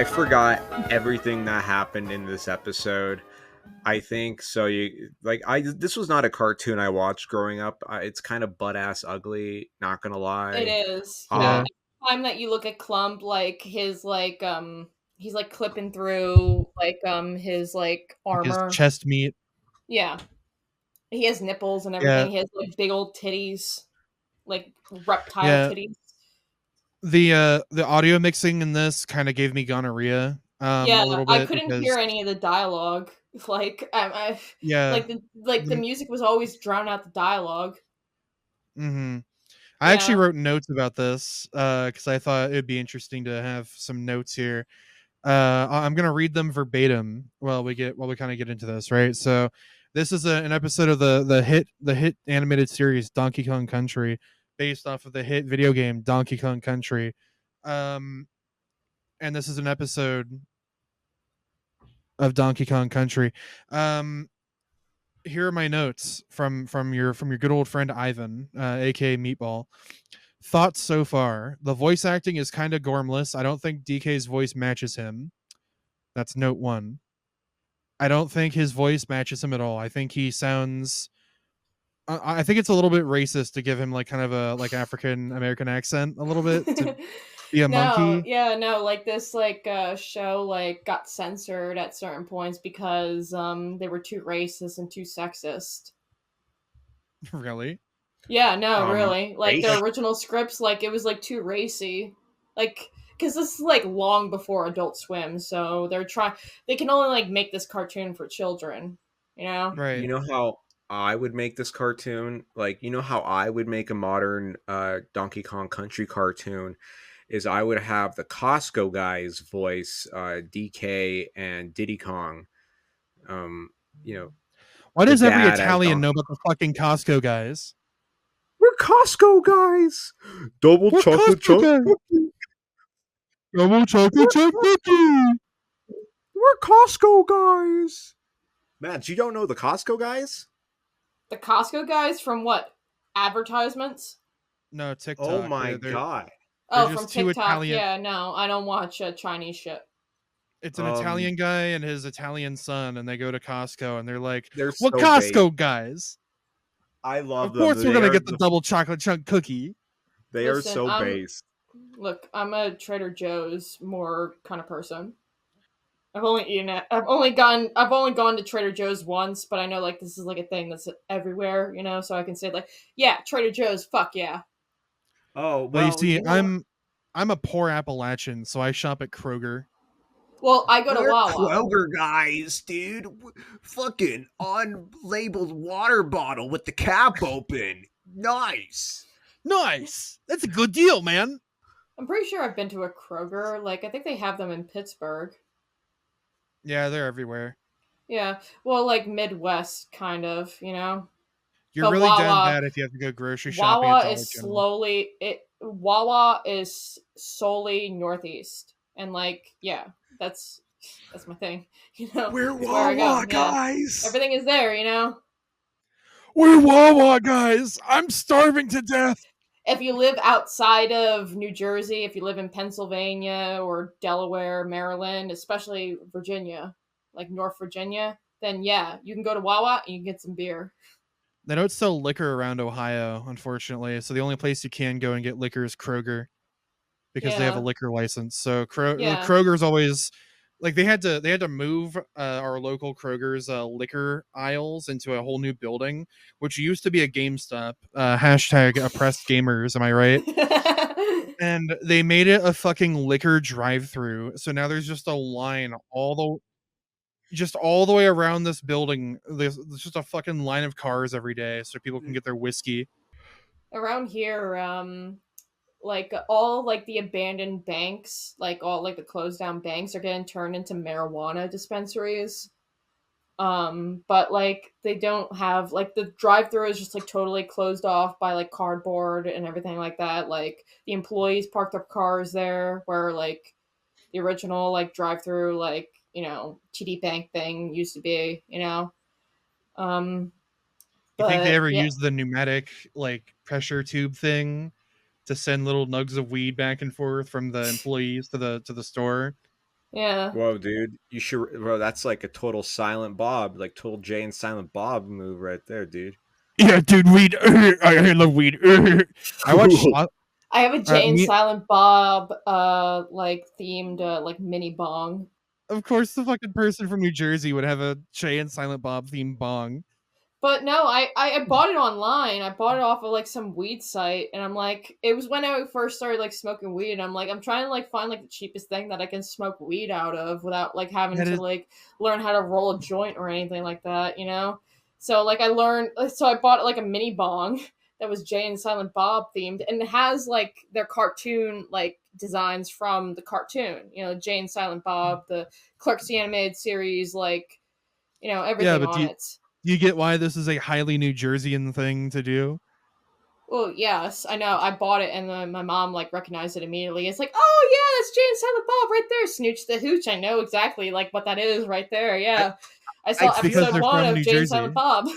I forgot everything that happened in this episode. I think so. This was not a cartoon I watched growing up. It's kind of butt ass ugly. Not gonna It lie. is. Yeah. Uh, Yeah. Time that you look at Clump, like his he's like clipping through his like His armor. chest meat. Yeah. He has nipples and Yeah. everything. He has like big old titties. Like reptile Yeah. titties. The audio mixing in this kind of gave me gonorrhea. A little bit I couldn't because hear any of the dialogue. yeah. The music was always drown out the dialogue. Mm-hmm. I actually wrote notes about this because I thought it'd be interesting to have some notes here. I'm gonna read them verbatim while we kind of get into this, right? So this is an episode of the hit animated series Donkey Kong Country, based off of the hit video game Donkey Kong Country. And this is an episode of Donkey Kong Country. Here are my notes from your good old friend Ivan, aka Meatball. Thoughts so far: the voice acting is kind of gormless. I don't think DK's voice matches him. That's note 1. I don't think his voice matches him at all. I think he sounds I think it's a little bit racist to give him like kind of a like African American accent a little bit to be a monkey. Like this show like got censored at certain points because they were too racist and too sexist. Really? Yeah, no, really. Like race? their original scripts, like it was like too racy. Like because this is like long before Adult Swim, so they can only like make this cartoon for children, you know? Right. You know how I would make this cartoon? Like, you know how I would make a modern Donkey Kong Country cartoon? Is I would have the Costco guys voice DK and Diddy Kong. Why does every dad as Italian know Donkey. about the fucking Costco guys? We're Costco guys. Double We're chocolate Costco chunk guys. cookie. Double chocolate chip cookie. We're Costco guys. Matt, you don't know the Costco guys? The Costco guys from what? Advertisements? No, TikTok. Oh my They're god. Oh, just from two TikTok. Italian- Yeah, no, I don't watch Chinese shit. It's an Italian guy and his Italian son, and they go to Costco, and they're like, They're "What so Costco bait. guys? I love Of them. course, we're They gonna are get the double chocolate chunk cookie." They are Listen, so based. Look, I'm a Trader Joe's more kind of person. I've only gone to Trader Joe's once, but I know like this is like a thing that's everywhere, you know, so I can say like, yeah, Trader Joe's, fuck yeah. Oh, Well, you see, know I'm a poor Appalachian, so I shop at Kroger. Well, I go to We're Wawa. Kroger guys, dude. Fucking unlabeled water bottle with the cap open. Nice. Nice. That's a good deal, man. I'm pretty sure I've been to a Kroger. Like, I think they have them in Pittsburgh. Yeah, they're everywhere. Yeah, well, like Midwest, kind of, you know. You're But really Wawa- down bad if you have to go grocery shopping at Dollar General. Wawa is solely Northeast, and like, yeah, that's my thing. You know, We're it's where I go. Wawa Yeah. guys. Everything is there, you know. We're Wawa guys. I'm starving to death. If you live outside of New Jersey, if you live in Pennsylvania or Delaware, Maryland, especially Virginia, like North Virginia, then yeah, you can go to Wawa and you can get some beer. They don't sell liquor around Ohio, unfortunately. So the only place you can go and get liquor is Kroger, because they have a Yeah. liquor license. So Yeah. Kroger's always like they had to move our local Kroger's liquor aisles into a whole new building, which used to be a GameStop. Hashtag oppressed gamers, am I right? And they made it a fucking liquor drive-through. So now there's just a line all the way around this building. There's just a fucking line of cars every day so people can get their whiskey. Around here, like all like the abandoned banks, like all like the closed down banks are getting turned into marijuana dispensaries. But like they don't have like the drive-through is just like totally closed off by like cardboard and everything like that. Like the employees park their cars there, where like the original like drive-through like, you know, TD Bank thing used to be, you know. You think they ever yeah. used the pneumatic like pressure tube thing to send little nugs of weed back and forth from the employees to the store? Yeah. Whoa, dude, you should, bro. That's like a total Silent Bob, like total Jay and Silent Bob move right there, dude. Yeah, dude, weed. I love weed. I watched. I have a Jay and Me, Silent Bob like themed like mini bong. of course, the fucking person from New Jersey would have a Jay and Silent Bob themed bong. But no, I bought it online. I bought it off of like some weed site, and I'm like, it was when I first started like smoking weed. And I'm like, I'm trying to like find like the cheapest thing that I can smoke weed out of without like having That to is, like learn how to roll a joint or anything like that, you know. So like I learned, so I bought like a mini bong that was Jay and Silent Bob themed, and it has like their cartoon like designs from the cartoon, you know, Jay and Silent Bob, the Clerks the Animated Series, like you know yeah, everything but on it. you get why this is a highly New Jerseyan thing to do? Well, yes, I know. I bought it, and then my mom like recognized it immediately. It's like, oh yeah, that's Jay and Silent Bob right there. Snooch the Hooch. I know exactly like what that is right there. I, Yeah, I I saw It's because episode they're one from of New Jay and Silent Jersey. Bob.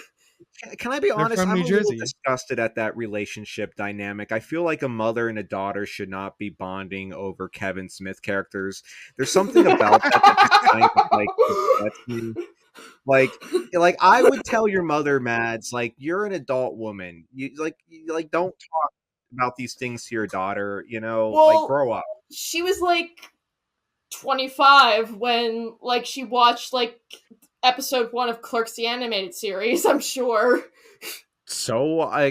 can I be They're honest? from I'm New a little Jersey. disgusted at that relationship dynamic. I feel like a mother and a daughter should not be bonding over Kevin Smith characters. There's something about that that just kind of like upsets me. Like I would tell your mother, Mads, like you're an adult woman. You don't talk about these things to your daughter. You know, like Well, grow up. she was like 25 when like she watched like episode one of Clerks the Animated Series. I'm sure. So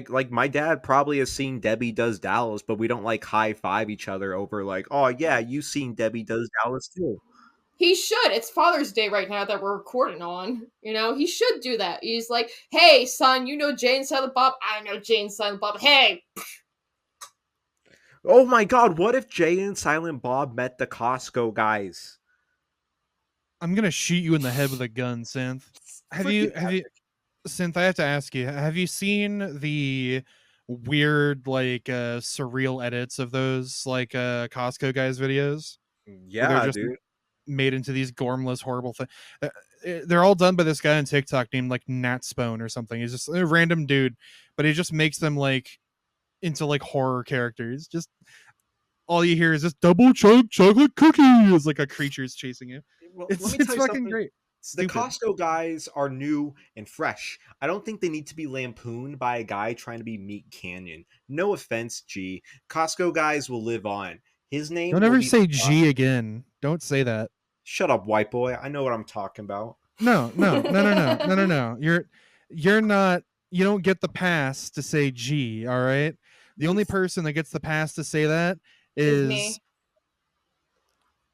like my dad probably has seen Debbie Does Dallas, but we don't like high five each other over like, oh yeah, you seen Debbie Does Dallas too. He should. It's Father's Day right now that we're recording on. You know, he should do that. He's like, hey, son, you know Jay and Silent Bob? I know Jay and Silent Bob. Hey. Oh my god, what if Jay and Silent Bob met the Costco guys? I'm gonna shoot you in the head with a gun, Synth. Freaking Have you, Synth? I have to ask you. Have you seen the weird, like, surreal edits of those, like, Costco guys videos where they're yeah, just dude. made into these gormless, horrible things? They're all done by this guy on TikTok named like Natspone or something. He's just a random dude, but he just makes them like into like horror characters. Just all you hear is this double chunk chocolate cookies, like a creature's chasing you. Well, let It's me it's tell you fucking something. great. The Stupid. Costco guys are new and fresh. I don't think they need to be lampooned by a guy trying to be Meat Canyon. No offense, G. Costco guys will live on. His name Don't will ever be. say G again. Don't say that. Shut up, white boy. I know what I'm talking about. No, no, no, no, no, no, no, no. You're not. You don't get the pass to say G. All right. The only person that gets the pass to say that Is is me. You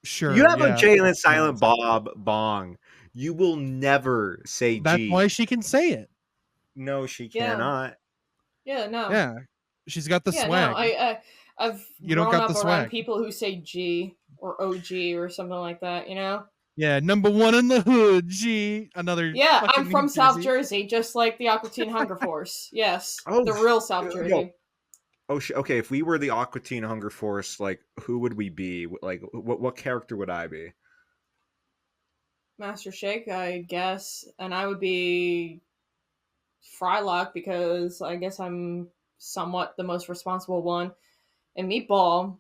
sure. have a Yeah. Jay and Silent Bob bong. You will never say That's G. why she can say it. No, she Yeah. cannot. Yeah, no. Yeah. She's got the Yeah, swag. no. I've You don't grown got up the around swag. people who say G or OG or something like that, you know? Yeah, number one in the hood, G. Another Yeah, I'm fucking New from South Jersey. Jersey, just like the Aqua Teen Hunger Force. Yes. Oh, The real South yo. Jersey. Oh, okay. If we were the Aqua Teen Hunger Force, like, who would we be? Like, what character would I be? Master Shake, I guess. And I would be Frylock because I guess I'm somewhat the most responsible one. And Meatball.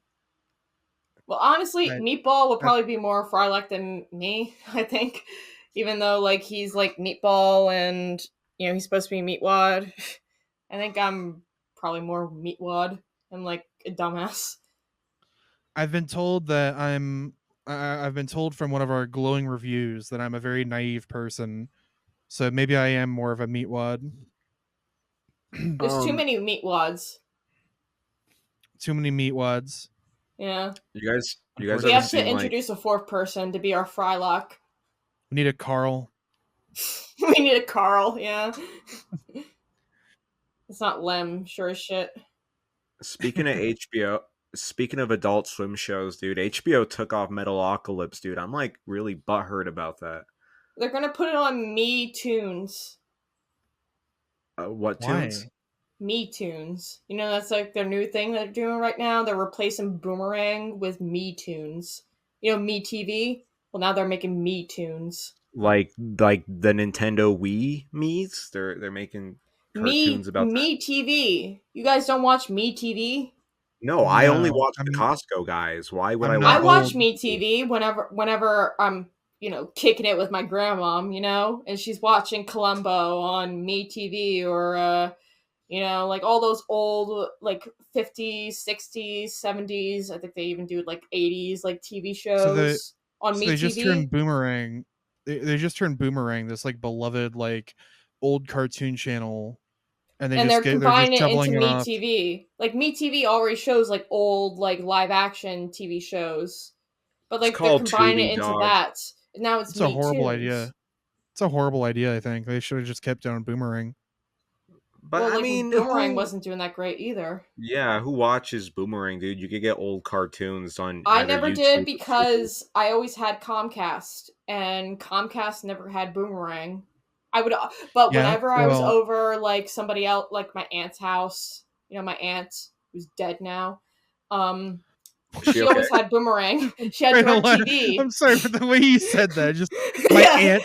Well, honestly, Right. Meatball would probably be more Frylock than me, I think. Even though, like, he's like Meatball and, you know, he's supposed to be Meatwad. I think I'm probably more Meatwad and, like, a dumbass. I've been told that I've been told from one of our glowing reviews that I'm a very naive person. So maybe I am more of a meatwad. There's too many Meatwads. Too many meatwads. Yeah. You guys We ever have to seen like? introduce a fourth person to be our Frylock. We need a Carl. We need a Carl, yeah. It's not Lem, sure as shit. Speaking of HBO, speaking of Adult Swim shows, dude, HBO took off Metalocalypse, dude. I'm like really butthurt about that. They're gonna put it on Me Tunes. What Why? tunes? Me Tunes. You know, that's like their new thing that they're doing right now. They're replacing Boomerang with Me Tunes. You know, Me TV? Well, now they're making Me Tunes. Like the Nintendo Wii Mii's? They're making cartoons about that. Me TV. You guys don't watch Me TV? No, I only No, watch the Costco guys. Why would I I'm I not watch watch old. MeTV whenever I'm kicking it with my grandmom, and she's watching Columbo on MeTV or like all those old like 50s, 60s, 70s. I think they even do like 80s like TV So the shows on so they just turned MeTV. Boomerang. They just turned Boomerang, this like beloved like old cartoon channel, and And they're just combining it into shoveling it off. MeTV. Like MeTV already shows like old like live action TV shows, but It's like they're called combining Tubi, it into dog. that. And now it's It's a Me horrible Tunes. idea. It's a horrible idea. I think they should have just kept doing Boomerang. But Well, I like mean, Boomerang wasn't doing that great either. who watches Boomerang, dude? You could get old cartoons on I either never YouTube did or Tubi. because I always had Comcast, and Comcast never had Boomerang. I would, but Yeah, whenever I was well, over like somebody else, like my aunt's house, my aunt who's dead now, Is she she okay? always had Boomerang. She had Right, hold on. DirecTV. I'm sorry for the way you said that. Just my Yeah. aunt,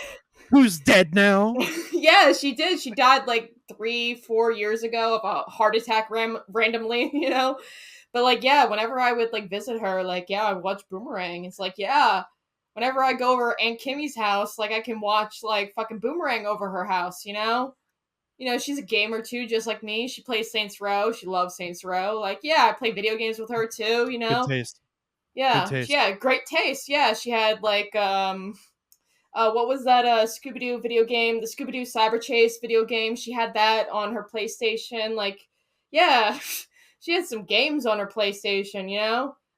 who's dead now. Yeah, she did. She died like 3-4 years ago of a heart attack randomly, But like, yeah, whenever I would like visit her, like, yeah, I watch Boomerang. It's like, yeah, whenever I go over Aunt Kimmy's house, like I can watch like fucking Boomerang over her house, she's a gamer too, just like me. She plays Saints Row. She loves Saints Row. Like, yeah, I play video games with her too, Good taste. Good Yeah, taste. yeah, great taste. Yeah, she had like what was that Scooby Doo video game? The Scooby Doo Cyber Chase video game. She had that on her PlayStation. Like, yeah, she had some games on her PlayStation.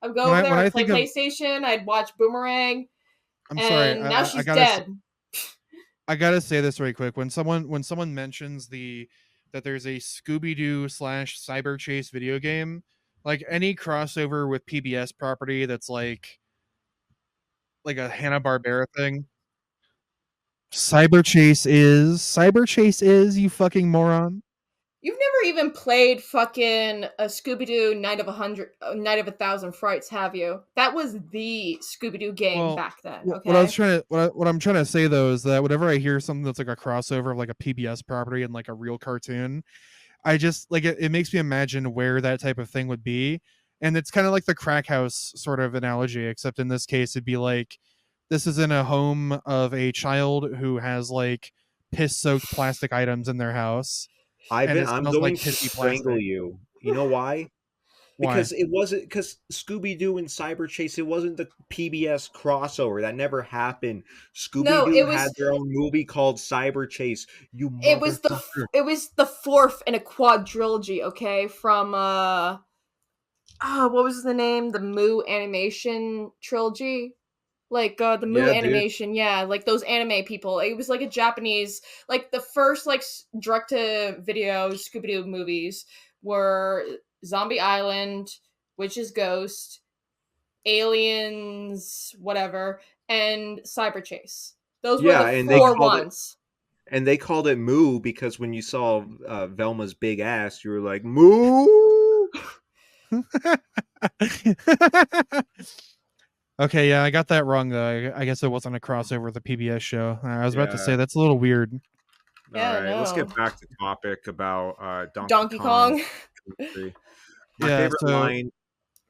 I'd go over there, When I I'd play think of, PlayStation, I'd watch Boomerang, I'm sorry, and now I she's gotta dead. I gotta say this right quick. When someone mentions that there's a Scooby Doo / Cyber Chase video game, like any crossover with PBS property that's like a Hanna Barbera thing. Cyber Chase is, you fucking moron. You've never even played fucking a Scooby Doo Night of a Thousand Frights, have you? That was the Scooby Doo game Well, back then. what I was Okay. trying to what I'm trying to say though is that whenever I hear something that's like a crossover of like a PBS property and like a real cartoon, I just like it makes me imagine where that type of thing would be. And it's kind of like the crack house sort of analogy, except in this case it'd be like this is in a home of a child who has like piss soaked plastic items in their house and it I'm smells going like to pissy strangle plastic. you. You know why? Why? Because Scooby Doo and Cyber Chase, it wasn't the PBS crossover. That never happened. Scooby No, Doo had their own movie called Cyber Chase. You it was the Motherfucker. it was the fourth in a quadrilogy, okay, from what was the name, the Moo animation trilogy, like the Moo Yeah, dude. animation, yeah, like those anime people. It was like a Japanese, like the first like direct to video Scooby-Doo movies were Zombie Island, Witch's Ghost, Aliens, whatever, and Cyber Chase. Those were the Yeah, four ones. and they called it Moo because when you saw Velma's big ass, you were like, Moo. Okay, yeah, I got that wrong though. I guess it wasn't a crossover with a PBS show. I was about to Yeah. say that's a little weird. All Yeah, right, let's no. get back to topic about Donkey Kong. Kong. My Yeah, favorite so line.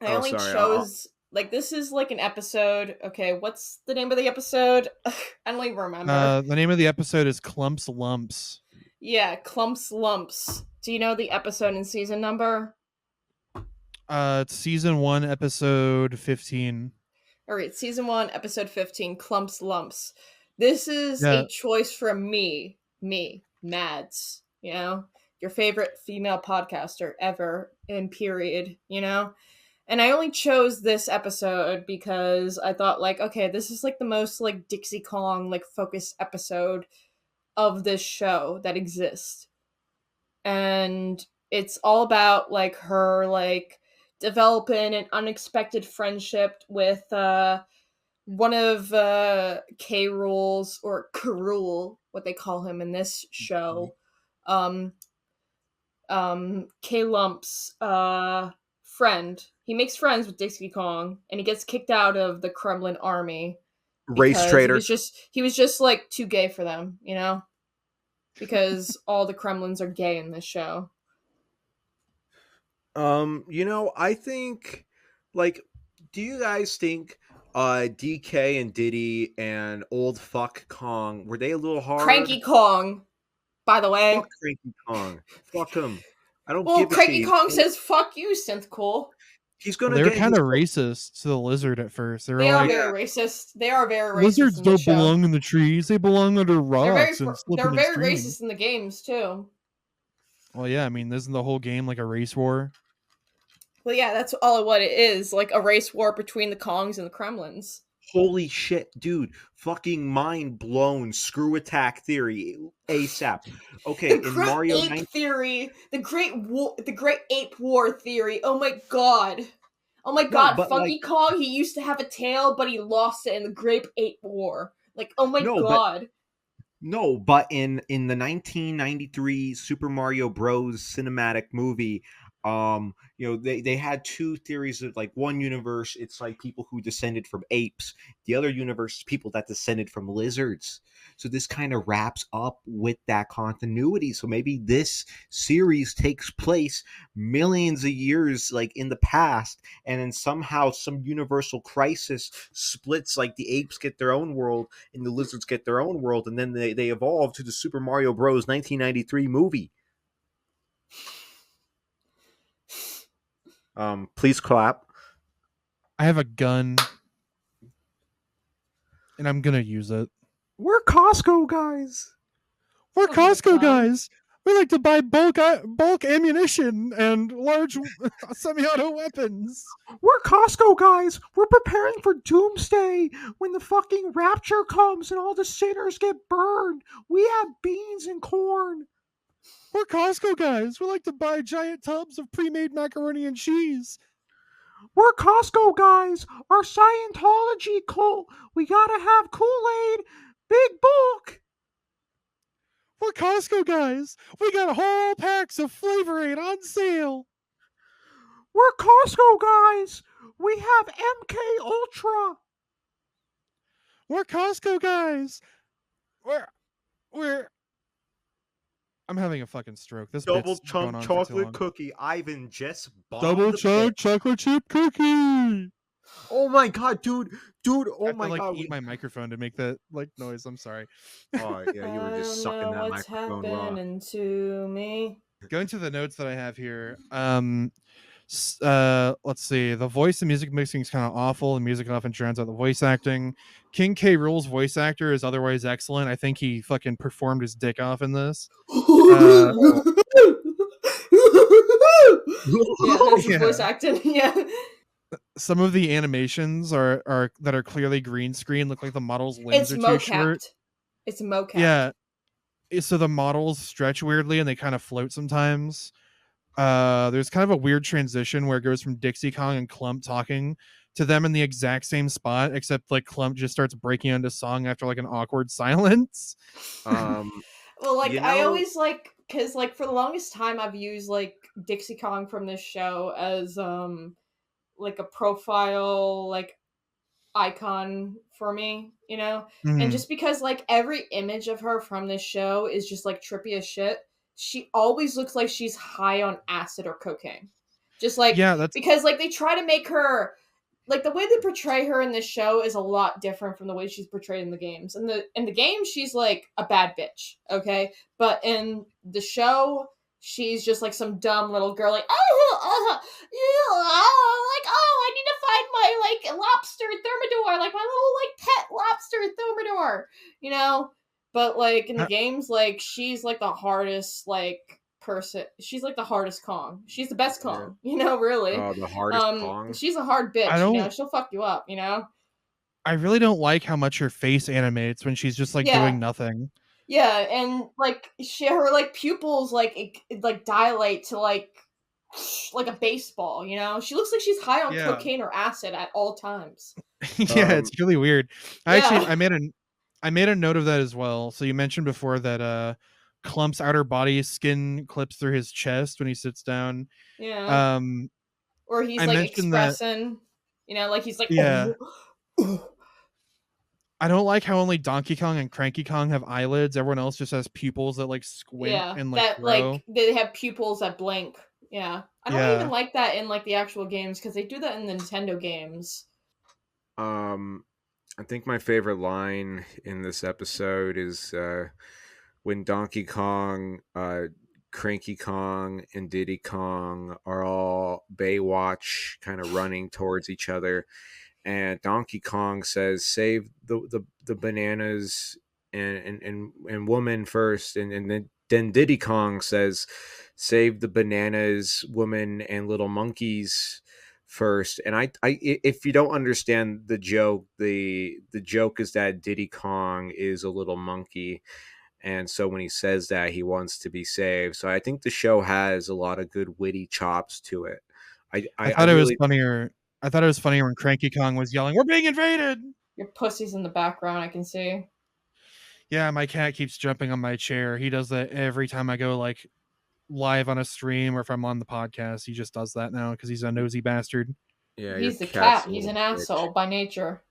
I Oh, only sorry. chose like this is like an episode. Okay, what's the name of the episode? I don't even remember. the name of the episode is Clumps Lumps. Yeah, Clumps Lumps. Do you know the episode and season number? It's season 1, episode 15. All right, season 1, episode 15, Clumps Lumps. This is Yeah, a choice from me, Mads. Your favorite female podcaster ever, in period. And I only chose this episode because I thought, like, okay, this is like the most like Dixie Kong like focused episode of this show that exists. And it's all about like her like developing an unexpected friendship with one of K Rule's, or Karul, what they call him in this show. K Lump's friend. He makes friends with Dixie Kong, and he gets kicked out of the Kremlin army Race because traitor. he was just like too gay for them, because all the Kremlins are gay in this show. I think, like, do you guys think DK and Diddy and old fuck Kong, were they a little hard? Cranky Kong, by the Fuck way. Cranky Kong. Fuck him. I don't Well, give a shit. Cranky Kong says "fuck you, synth cool." He's Well, gonna they were get kind his. of racist to the lizard at first. They were They are like, very Yeah. racist. They are very racist lizards in this don't show. belong in the trees. They belong under rocks and They're slipping and very streaming. racist in the games too. Well, yeah, I mean, isn't the whole game like a race war? Well, yeah, that's all what it is, like a race war between the Kongs and the Kremlins. Holy shit, dude. Fucking mind blown. Screw attack theory. ASAP. Okay, The in Great Mario Ape 9. Theory, the Great Ape War Theory. Oh my god. Oh my No, god, but like, Funky Kong, he used to have a tail, but he lost it in the Great Ape War. Like, oh my no, but god. No, but in the 1993 Super Mario Bros. Cinematic movie, they had two theories of, like, one universe, it's like people who descended from apes. The other universe is people that descended from lizards. So this kind of wraps up with that continuity. So maybe this series takes place millions of years, like, in the past, and then somehow some universal crisis splits, like the apes get their own world and the lizards get their own world, and then they evolve to the Super Mario Bros. 1993 movie. Please clap. I have a gun, and I'm gonna use it. We're Costco guys. We're Oh my Costco God. guys. We like to buy bulk ammunition and large semi-auto weapons. We're Costco guys. We're preparing for doomsday when the fucking rapture comes and all the sinners get burned. We have beans and corn. We're Costco guys. We like to buy giant tubs of pre-made macaroni and cheese. We're Costco guys. Our Scientology cult. We gotta have Kool-Aid. Big bulk. We're Costco guys. We got whole packs of Flavor Aid on sale. We're Costco guys. We have MK Ultra. We're Costco guys. We're I'm having a fucking stroke. This Double bit's going chunk on for too chocolate long. cookie. Ivan just bought Double the chunk bit. chocolate chip cookie. Oh my god, dude. I Oh have my to, like, god. eat my microphone to make that like noise. I'm sorry. Oh yeah, you were just I don't sucking know that what's microphone raw. happening to me. Going to the notes that I have here. Let's see. The voice and music mixing is kind of awful. The music often drowns out the voice acting. King K. Rool's voice actor is otherwise excellent. I think he fucking performed his dick off in this. Yeah, that's his Yeah. voice acting. Yeah. Some of the animations are that are clearly green screen look like the model's limbs It's are too short. mocapped. It's mocapped. Yeah. So the models stretch weirdly and they kind of float sometimes. There's kind of a weird transition where it goes from Dixie Kong and Clump talking to them in the exact same spot, except like Clump just starts breaking into song after like an awkward silence. Um, Well, like, you I know- always like, because like for the longest time I've used like Dixie Kong from this show as like a profile like icon for me, you know? And Mhm. just because like every image of her from this show is just like trippy as shit, she always looks like she's high on acid or cocaine. Just like, Yeah, that's because like they try to make her like the way they portray her in this show is a lot different from the way she's portrayed in the games. In the game, she's like a bad bitch, okay? But in the show, she's just like some dumb little girl, like I need to find my like lobster thermidor, like my little like pet lobster thermidor, you know. But like in the I- games, like she's like the hardest like person. She's like the hardest Kong. She's the best Kong, you know. Really, the hardest Kong. she's a hard bitch. I You know, don't- she'll fuck you up. You know. I really don't like how much her face animates when she's just like Yeah. doing nothing. Yeah, and like her like pupils like like dilate to like a baseball. You know, she looks like she's high on Yeah. cocaine or acid at all times. Yeah, it's really weird. Yeah. I made a note of that as well. So you mentioned before that Clump's outer body skin clips through his chest when he sits down. Yeah. Um Or he's I like mentioned that- expressing, you know, like he's like, Yeah. "Oh." I don't like how only Donkey Kong and Cranky Kong have eyelids. Everyone else just has pupils that like squint Yeah, and like that grow. like they have pupils that blink. Yeah. I don't even like that in like the actual games because they do that in the Nintendo games. I think my favorite line in this episode is when Donkey Kong, Cranky Kong, and Diddy Kong are all Baywatch kind of running towards each other, and Donkey Kong says, "Save the bananas and woman first," and then Diddy Kong says, "Save the bananas, woman, and little monkeys first." And if you don't understand the joke, the joke is that Diddy Kong is a little monkey, and so when he says that, he wants to be saved. So I think the show has a lot of good witty chops to it. I thought it was funnier. I thought it was funnier when Cranky Kong was yelling, "We're being invaded!" Your pussy's in the background, I can see. Yeah, my cat keeps jumping on my chair. He does that every time I go like live on a stream or if I'm on the podcast. He just does that now because he's a nosy bastard. Yeah, he's the cat. He's an asshole by nature.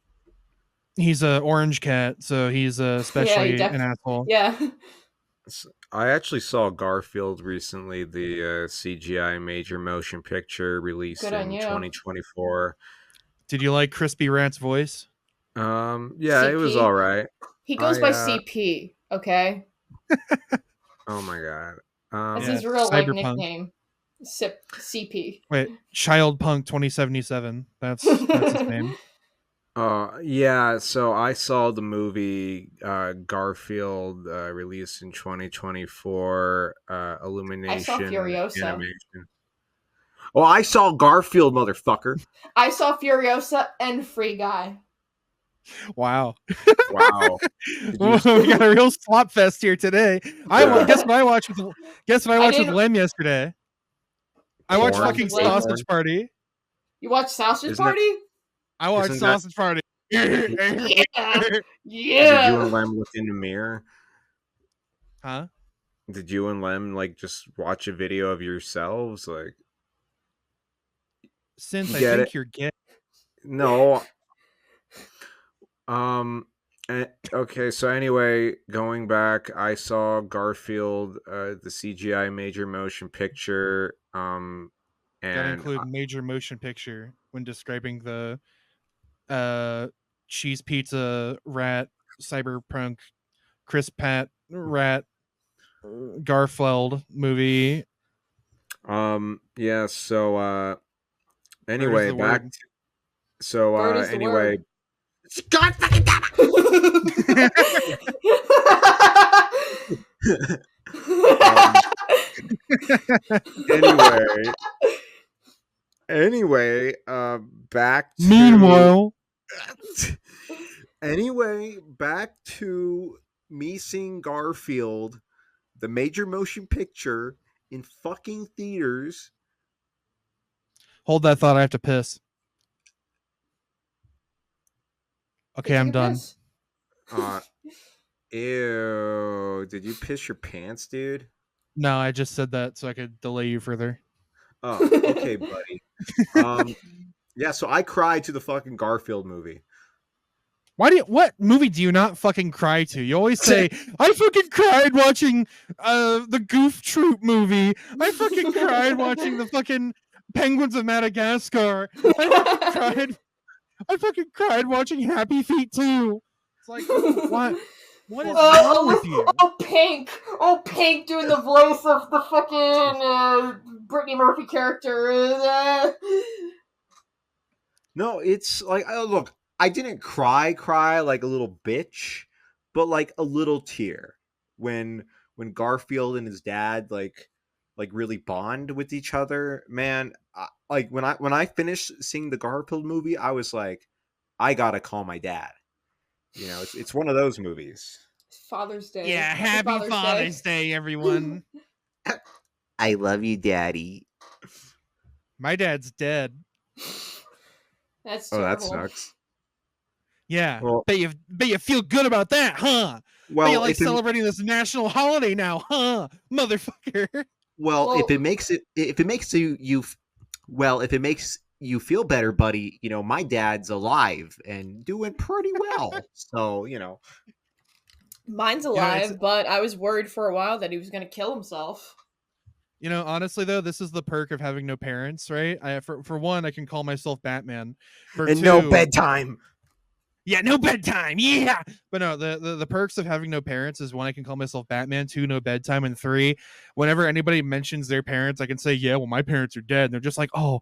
He's a orange cat, so he's especially an asshole. Yeah. I actually saw Garfield recently, the CGI major motion picture released in 2024. Did you like Crispy Rat's voice? Yeah, CP? It was all right. He goes by CP, okay? Oh my god. That's his real like nickname. CP. Wait, Child Punk 2077. That's his name. Yeah, so I saw the movie Garfield released in 2024, Illumination. I saw Furiosa. Animation. Oh, I saw Garfield, motherfucker. I saw Furiosa and Free Guy. Wow. Wow. We got a real slop fest here today. Guess what I watched with Lem yesterday? I watched fucking Sausage Party. You watched Sausage Party? I watched Sausage Party. Yeah. Did you and Lem look in the mirror? Huh? Did you and Lem like just watch a video of yourselves? Like, since I think you're gay. No. Okay, so anyway, going back, I saw Garfield, the CGI major motion picture. And gotta include major motion picture when describing the cheese pizza rat cyberpunk Chris Pratt rat Garfield movie. Yeah, so anyway, back to, so anyway, God fucking damn it. Anyway, back to meanwhile. Anyway, back to me seeing Garfield, the major motion picture in fucking theaters. Hold that thought, I have to piss. Okay, I'm done. Ew. Did you piss your pants, dude? No, I just said that so I could delay you further. Oh, okay, buddy. Yeah, so I cried to the fucking Garfield movie. What movie do you not fucking cry to? You always say, I fucking cried watching the Goof Troop movie. I fucking cried watching the fucking Penguins of Madagascar. I fucking cried watching Happy Feet 2. It's like, what? What is wrong with you? Pink doing the voice of the fucking Brittany Murphy character. No, it's like, look, I didn't cry like a little bitch, but like a little tear when Garfield and his dad like really bond with each other. Man, like when I finished seeing the Garfield movie, I was like, I gotta call my dad. You know, it's one of those movies. Father's Day. Yeah, happy Father's Day, everyone. I love you, Daddy. My dad's dead. That's terrible. That sucks. Yeah, well, bet you feel good about that, huh? Well, bet you like celebrating this national holiday now, huh, motherfucker? Well, if it makes you feel better, buddy, you know, my dad's alive and doing pretty well. So, you know. Mine's alive, but I was worried for a while that he was going to kill himself. You know, honestly though, this is the perk of having no parents, right? For one, I can call myself Batman. For And no two, bedtime. yeah, no bedtime. Yeah. But no, the perks of having no parents is one, I can call myself Batman, two, no bedtime, and three, whenever anybody mentions their parents, I can say, yeah, well, my parents are dead. And they're just like, oh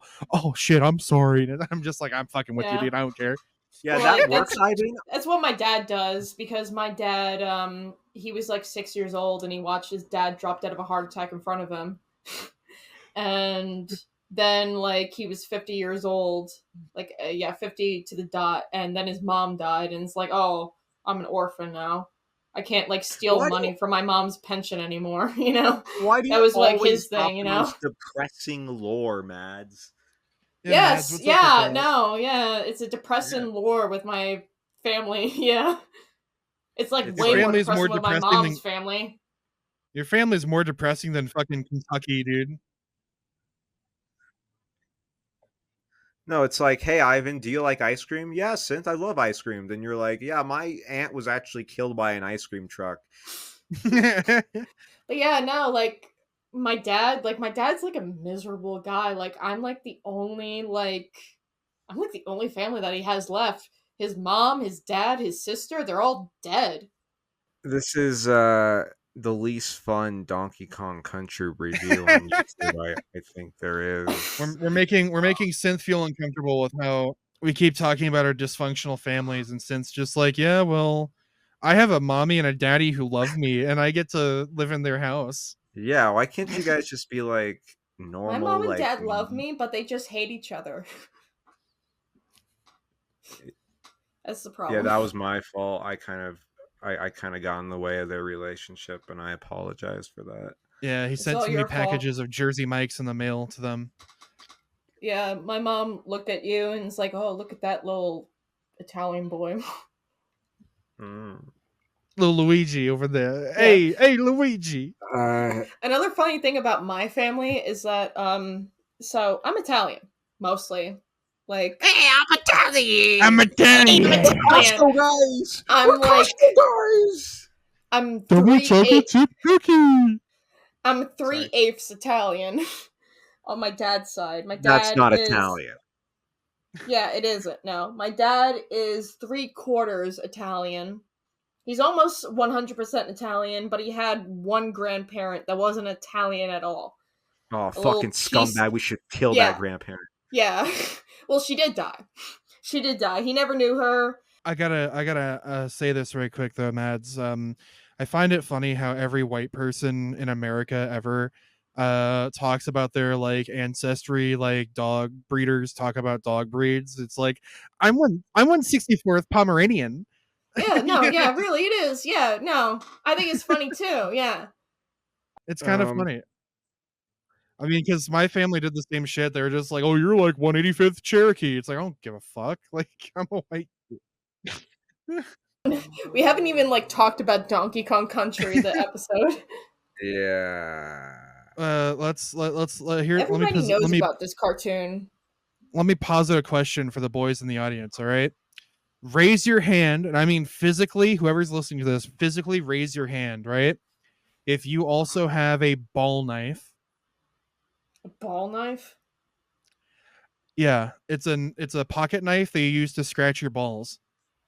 shit, I'm sorry. And I'm just like, I'm fucking with you, Yeah. dude. I don't care. Yeah, Well, that works, Ivan. That's what my dad does, because my dad, he was like 6 years old and he watched his dad drop dead of a heart attack in front of him. And then, like, he was 50 years old, like, 50 to the dot, and then his mom died, and it's like, oh, I'm an orphan now. I can't, like, steal money from my mom's pension anymore, you know? Why do you That was, like, always his thing, you the know? most depressing lore, Mads? Yeah, Mads, Yes, what's up with yeah, that? no, yeah, it's a depressing lore with my family, yeah. It's like It's way like- more family's more depressing with my depressing mom's than- family. Your family's more depressing than fucking Kentucky, dude. No, it's like, hey, Ivan, do you like ice cream? Yeah, Synth, I love ice cream. Then you're like, yeah, my aunt was actually killed by an ice cream truck. But yeah, no, like my dad's like a miserable guy. Like I'm like the only family that he has left. His mom, his dad, his sister, they're all dead. This is the least fun Donkey Kong Country review on YouTube I think there is. we're making Synth feel uncomfortable with how we keep talking about our dysfunctional families, and Synth's just like, yeah, well, I have a mommy and a daddy who love me, and I get to live in their house. Yeah, why can't you guys just be like normal? My mom and like, dad love me, but they just hate each other. That's the problem. Yeah, that was my fault. I kind of got in the way of their relationship, and I apologize for that. Yeah, he It's sent all so many your fault. packages of Jersey Mikes in the mail to them. Yeah, my mom looked at you and was like, "Oh, look at that little Italian boy." Little Luigi over there. Yeah. Hey, Luigi. Another funny thing about my family is that so I'm Italian mostly. Like, Hey, I'm Italian. I'm Italian. Costco guys. I'm We're like Costco guys. I'm Double chocolate chip cookie. I'm 3/8 Italian on my dad's side. My dad That's not is, Italian. Yeah, it isn't. No, my dad is 3/4 Italian. He's almost 100% Italian, but he had one grandparent that wasn't Italian at all. Oh, fucking scumbag. We should kill that grandparent. Yeah. Well, she did die. She did die. He never knew her. I gotta say this right quick though, Mads. I find it funny how every white person in America ever talks about their like ancestry, like dog breeders talk about dog breeds. It's like I'm 1/64th Pomeranian. Yeah, no, yeah, really it is. Yeah, no. I think it's funny too. Yeah. It's kind of funny. I mean, because my family did the same shit. They were just like, "Oh, you're like 1/85th Cherokee." It's like, I don't give a fuck. Like, I'm a white. We haven't even like talked about Donkey Kong Country the episode. Yeah. Let's here. Everybody knows about this cartoon. Let me posit a question for the boys in the audience. All right, raise your hand, and I mean physically. Whoever's listening to this, physically raise your hand. Right, if you also have a ball knife. A ball knife? Yeah, it's a pocket knife that you use to scratch your balls.